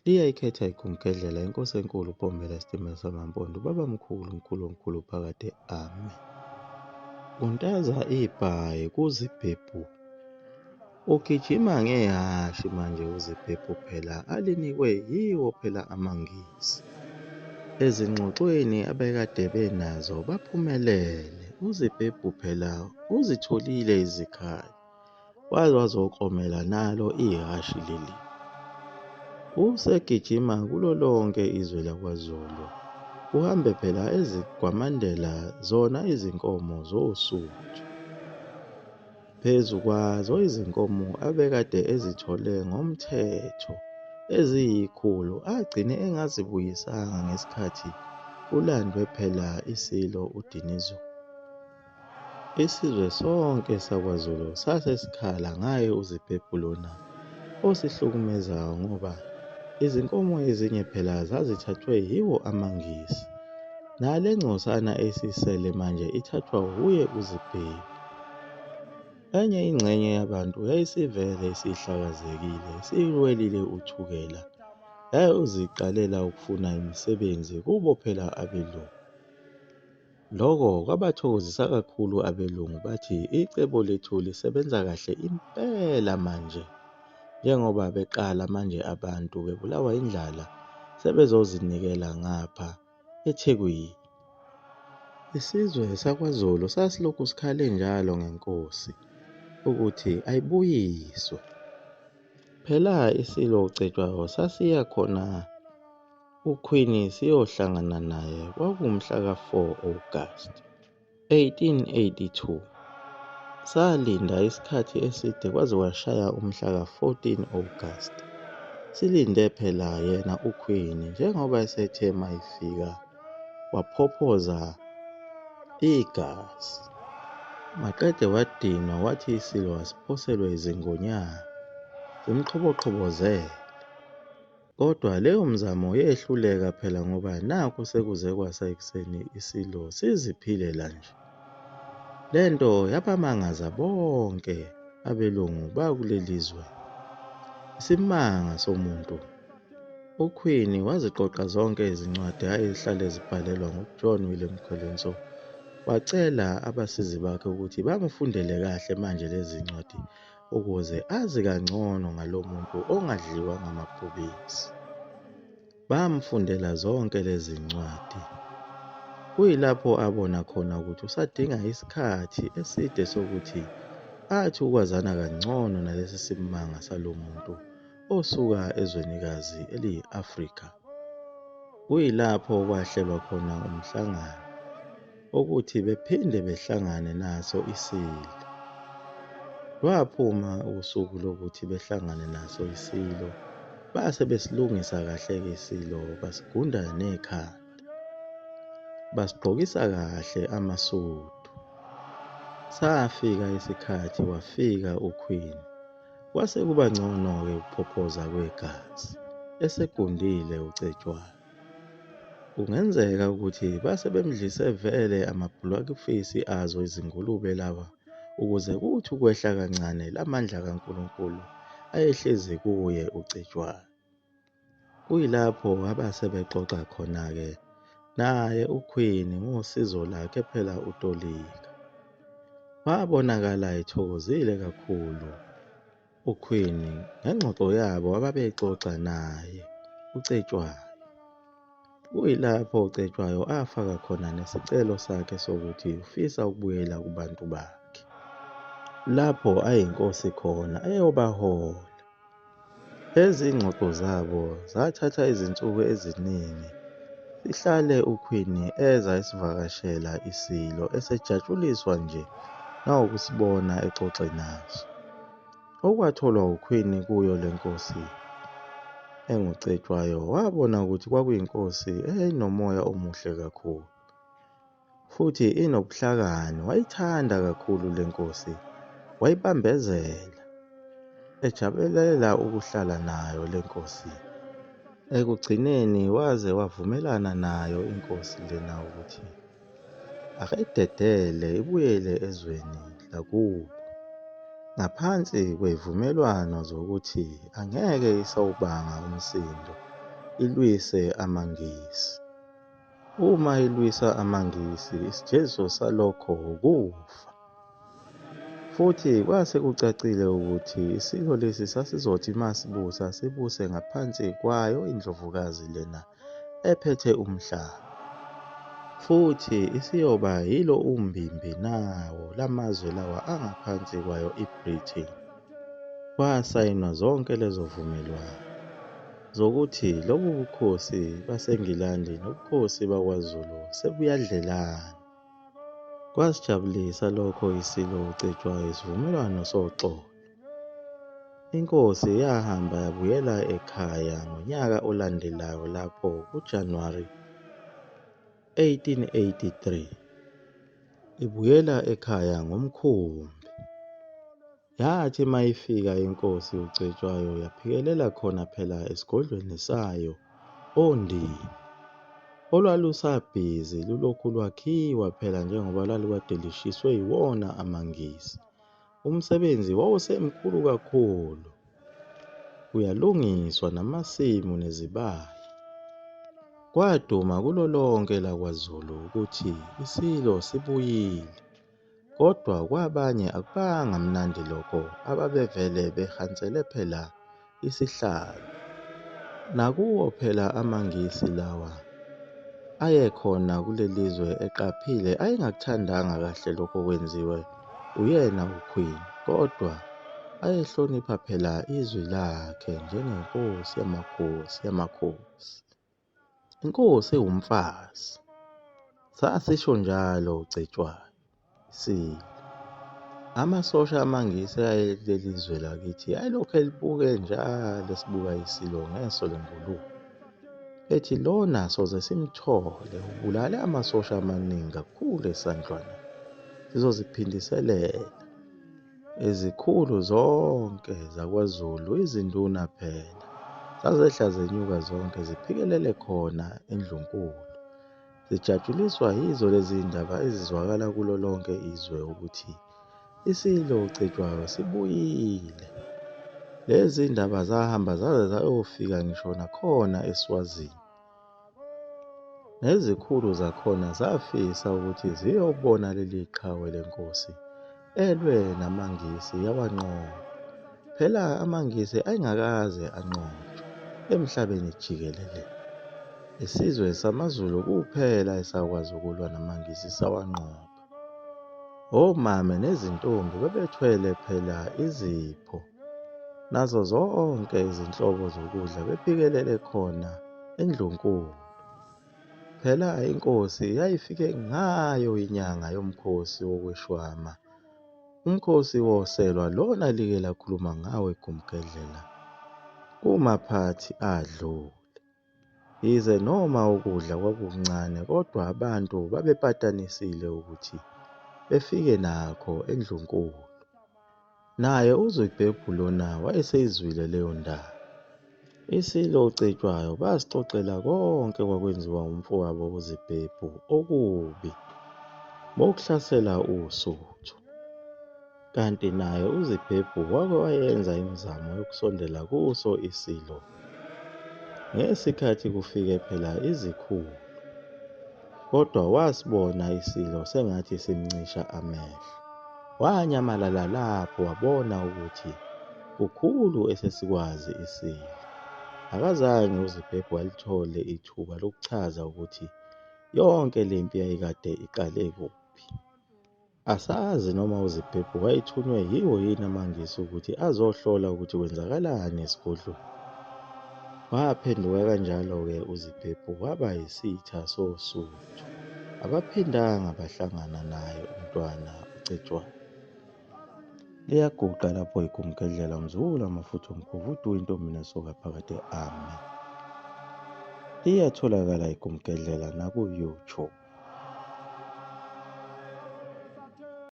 Liyayikhetha igumgedlela inkosi enkulu uPombela esitimela samampondo babamkhulu mkhulu phakade ame. Untaza ibhayi kuzibhebhu. Ugijima ngehhashi manje uzibhebhu phela alinikwe yiwo phela amangisi. Ezingxoxweni abekade benazo baphumelele. Uzibhebhu phela uzitholile izikhali. Waze wazoklomela nalo ihhashi leli. Usegijima kulo lonke izwe lakwaZulu. Uhambe phela ezigwamandela zona izinkomo zosuthu. Phezu kwazo izinkomo abekade ezithole ngomthetho eziyikhulu agcine engazibuyisanga ngesikhathi kulandwe phela isilo udinizo. Isizwe sonke sakwaZulu sasesikhala ngaye uzibhebhu lona osihlukumezayo ngoba izinkomo ezinye phela zazithathwe yiwo amangisi. Nale ngcosana esisele manje ithathwa wuye uzibhebhu. Enye ingxenye yabantu yayisivele isihlakazekile, siwelile uthukela. Yayoziqalela ukufuna imisebenzi kubo phela abelungu. Lokho kwabathokozisa kakhulu abelungu bathi icebo lethu lisebenza kahle impela manje. Njengoba beqala manje abantu bebulawa indlala sebezozinikela ngapha eThekwini. Isizwe sakwaZulu sasilokhu sikhale njalo ngenkosi ukuthi ayibuyiswe. Phela isilo Ucetshwayo sasiya khona uQueen siyohlangana naye kwakumhla ka-4 August 1882. Salinda isikhathi eside kwaze kwashaya umhla ka-14 August. Silinde phela yena uQueen njengoba esethe mayifika waphophoza igazi. Maqede wadinwa wathi isilo asiphoselwe izingonyama zimxhoboxhobozele. Kodwa leyo mzamo yehluleka phela ngoba nakhu sekuze kwasa ekuseni isilo siziphilela nje. Lento yabamangaza bonke abelungu bakuleli zwe. Isimanga somuntu. uQueen waziqoqa zonke izincwadi ayezihlale zibhalelwa nguJohn William Colenso. Wacela abasizi bakhe ukuthi bamfundele kahle manje lezi ncwadi ukuze azi kangcono ngalomuntu ongadliwa ngamabhubesi. Bamfundela zonke lezi ncwadi. Kuyilapho abona khona ukuthi usadinga isikhathi eside sokuthi athi ukwazana kangcono nalesi simanga salomuntu osuka ezwenikazi eliyi-Afrika. Kuyilapho kwahlelwa khona umhlangano ukuthi bephinde behlangane naso isilo. Lwaphuma usuku lokuthi behlangane naso isilo. Base besilungisa kahle-ke isilo basigunda nekhanda. Basigqokisa kahle amasudu. Safika isikhathi wafika uQueen. Kwase kuba ngcono-ke ukuphophoza kwegazi. Esegundile Ucetshwayo. Kungenzeka ukuthi base bemdlise vele amabhulakufisi azo izingulube laba ukuze kuthi ukwehla kancane lamandla kaNkulunkulu ayehlezi kuye Ucetshwayo. Kuyilapho abase bexoxa khona-ke naye uQueen ngosizo lakhe phela uTolika. Wabonakala ethokozile kakhulu uQueen ngengxoxo yabo ababexoxa naye Ucetshwayo. Kuyilapho Ucetshwayo afaka khona nesicelo sakhe sokuthi ufisa ukubuyela kubantu bakhe. Lapho ayinkosi khona eyobahola. Lezi ngxoxo zabo zathatha izinsuku eziningi. Sihlale uQueen eza esivakashela isilo esejatshuliswa nje nawukusibona exoxe naso. Okwatholwa uQueen kuyo lenkosi enguCetshwayo wabona ukuthi kwakuyinkosi eyayinomoya omuhle kakhulu. Futhi inobuhlakani, wayithanda kakhulu lenkosi, wayibambezela. Ejabulela ukuhlala nayo lenkosi. Ekugcineni waze wavumelana nayo inkosi lena ukuthi akayidedele ibuyele ezweni lakubo. Ngaphansi kwezivumelwano zokuthi angeke isawubanga umsindo ilwise amaNgisi. Uma ilwisa amaNgisi, isijeziso salokho ukufa. Futhi kwase kucacile ukuthi isilo lesi sasizothi masibusa sibuse ngaphansi kwayo indlovukazi lena ephethe umhlaba. Futhi isiyoba yilo umbimbi nawo lamazwe lawa angaphansi kwayo iBritain. Kwasayinwa zonke lezo vumelwano zokuthi lobu bukhosi baseNgilandi nobukhosi bakwaZulu sebuyadlelana. Kwasijabulisa lokho isilo Ucetshwayo isivumelwano soxolo. Inkosi yahamba yabuyela ekhaya ngonyaka olandelayo lapho kuJanuwari 1883. Ibuyela ekhaya ngomkhumbi. Yathi mayifika inkosi uCetshwayo yaphikelela khona phela esigodlweni sayo ondini, olwalusabhizi lulokhu lwakhiwa phela njengoba lalukade lishiswe yiwona amaNgisi. Umsebenzi wawusemkhulu kakhulu, kuyalungiswa namasimu nezibaya. Kwaduma kulo lonke lakwaZulu ukuthi isilo sibuyile, kodwa kwabanye akubanga mnandi lokho ababevele behansele phela isihlalo. Nakuwo phela amaNgisi lawa ayekhona kulelizwe eqaphile ayengakuthandanga kahle lokho kwenziwe uyena uQueen, kodwa ayehlonipha phela izwi lakhe njengenkosi yamakhosi yamakhosi. Inkosi iwumfazi, sasisho njalo Ucetshwayo isilo. Amasosha amaNgisi ayelelizwe lakithi ayelokhu elibuke njalo esibuka isilo ngeso lengulube. Ethi lona soze simthole, ubulale amasosha amaningi kakhulu esandlwana. Sizoziphindiselela izikhulu zonke zakwaZulu, izinduna phela zazehla zenyuka zonke ziphikelele khona eNdlunkulu, zijatshuliswa yizo lezi ndaba ezizwakala kulo lonke izwe ukuthi isilo Ucetshwayo sibuyile. Lezi ndaba zahamba zaze zayofika ngisho nakhona eSwazini. Nezikhulu zakhona zafisa ukuthi ziyobona leli qhawe lenkosi elwe namaNgisi yawanqoba. Phela amaNgisi ayengakaze anqotshwe emhlabeni jikelele. Isizwe samaZulu kuphela esakwazi ukulwa namaNgisi sawanqoba. Omame nezintombi bebethwele phela izipho nazo zonke izinhlobo zokudla bephikelele khona eNdlunkulu. Phela inkosi yayifike ngayo inyanga yomkhosi wokweshwama, umkhosi woselwa lona like lakhuluma ngawo eGumgedlela kumaphathi adlule. Yize noma ukudla kwakukuncane, kodwa abantu babepatanisile ukuthi befike nakho eNdlunkulu. Naye uZwibhebhu lona wayeseyizwile leyo ndaba. Isilo Ucetshwayo basixoxela konke kwakwenziwa umfowabo uZibhebhu okubi bokuhlasela uSuthu. Kanti naye uZibhebhu wake wayenza imizamo yokusondela kuso isilo. Ngesikhathi kufike phela izikhulu, kodwa wasibona isilo sengathi simncisha amehlo. Wanyamalala lapho wabona ukuthi kukhulu esesikwazi isilo. Akazange uZibhebhu alithole ithuba lokuchaza ukuthi yonke lempi yayikade iqale kuphi. Asazi noma uZibhebhu wayethunywe yiwo yini amaNgisi ukuthi azohlola ukuthi kwenzakalani esigodlweni. Waphenduka kanjalo-ke uZibhebhu waba yisitha soSuthu. Abaphindanga bahlangana naye umntwana uCetshwayo. Liyaguqa lapho iGumgedlela umzukulu amafutha omkhumbudu intombi nesoka phakade. Amen. Liyatholakala iGumgedlela naku-YouTube.